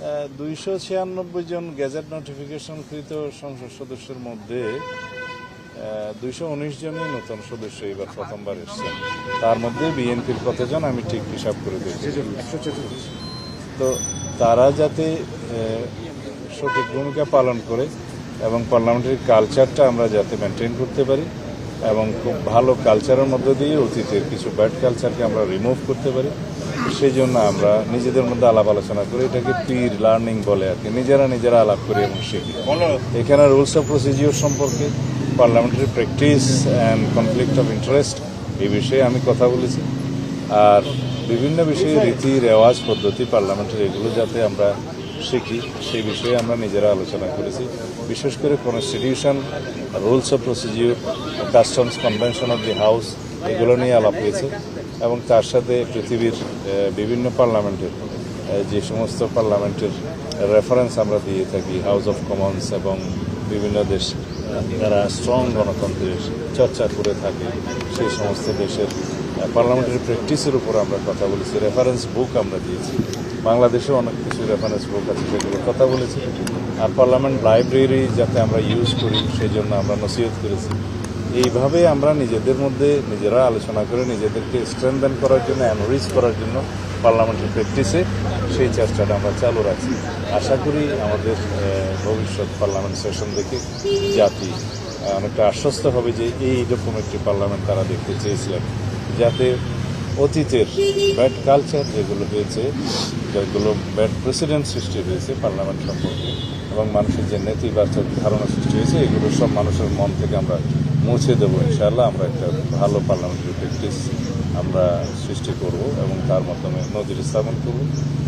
296 জন gazette নোটিফিকেশনকৃত সংসদ সদস্যের মধ্যে 219 জনই নতুন সদস্য এবার প্রথমবার এসেছেন। তার মধ্যে বিএনপির কতজন আমি ঠিক হিসাব করে দিয়েছি। তো তারা যাতে সঠিক ভূমিকা পালন করে এবং পার্লামেন্টারি কালচারটা আমরা যাতে মেনটেন করতে পারি এবং খুব ভালো কালচারের মধ্য দিয়ে অতীতের কিছু ব্যাড কালচারকে আমরা রিমুভ করতে পারি, সেই জন্য আমরা নিজেদের মধ্যে আলাপ আলোচনা করি। এটাকে পির লার্নিং বলে আর কি, নিজেরা আলাপ করি এবং শিখি। এখানে রুলস অফ প্রসিজিওর সম্পর্কে, parliamentary practice and conflict of interest এই বিষয়ে আমি কথা বলেছি। আর বিভিন্ন বিষয়ে রীতি রেওয়াজ পদ্ধতি পার্লামেন্টের এগুলো যাতে আমরা শিখি সেই বিষয়ে আমরা নিজেরা আলোচনা করেছি। বিশেষ করে constitution, rules of procedure, customs convention of the house এগুলো নিয়ে আলাপ হয়েছে এবং তার সাথে পৃথিবীর বিভিন্ন পার্লামেন্টের যে সমস্ত পার্লামেন্টের রেফারেন্স আমরা দিয়ে থাকি, হাউস অফ কমন্স এবং বিভিন্ন দেশ যারা স্ট্রং গণতন্ত্রের চর্চা করে থাকে সেই সমস্ত দেশের পার্লামেন্টারি প্র্যাকটিসের উপর আমরা কথা বলেছি। রেফারেন্স বুক আমরা দিয়েছি, বাংলাদেশে অনেক কিছু রেফারেন্স বুক আছে সেগুলো কথা বলেছি। আর পার্লামেন্ট লাইব্রেরি যাতে আমরা ইউজ করি সেই জন্য আমরা নসিহত করেছি। এইভাবে আমরা নিজেদের মধ্যে নিজেরা আলোচনা করে নিজেদেরকে স্ট্রেনথেন করার জন্য, এনরিচ করার জন্য পার্লামেন্টারি প্র্যাকটিসে সেই চেষ্টাটা আমরা চালু রাখছি। আশা করি আমাদের ভবিষ্যৎ পার্লামেন্ট সেশন দেখে জাতি অনেকটা আশ্বস্ত হবে যে এইরকম একটি পার্লামেন্ট তারা দেখতে চেয়েছিলেন, যাতে অতীতের ব্যাড কালচার যেগুলো হয়েছে, যেগুলো ব্যাড প্রেসিডেন্ট সৃষ্টি হয়েছে পার্লামেন্ট সম্পর্কে এবং মানুষের যে নেতিবাচক ধারণা সৃষ্টি হয়েছে, এগুলো সব মানুষের মন থেকে আমরা মুছে দেবো। ইনশাআল্লাহ আমরা একটা ভালো পার্লামেন্টারি প্র্যাকটিস আমরা সৃষ্টি করব এবং তার মাধ্যমে নজির স্থাপন করব।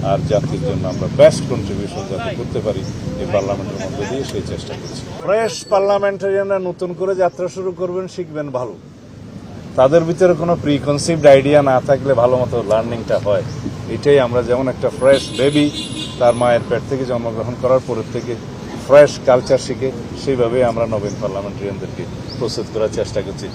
আর জাতির জন্য আমরা বেস্ট কন্ট্রিবিউশন যাতে করতে পারি এই পার্লামেন্টের মধ্যে দিয়ে সেই চেষ্টা করছি। ফ্রেশ পার্লামেন্টারিয়ানরা নতুন করে যাত্রা শুরু করবেন, শিখবেন ভালো। তাদের ভিতরে কোনো প্রিকনসিভড আইডিয়া না থাকলে ভালো মতো লার্নিংটা হয়। এটাই আমরা যেমন একটা ফ্রেশ বেবি তার মায়ের পেট থেকে জন্মগ্রহণ করার পরের থেকে ফ্রেশ কালচার শিখে, সেইভাবে আমরা নবীন পার্লামেন্টারিয়ানদেরকে প্রস্তুত করার চেষ্টা করছি।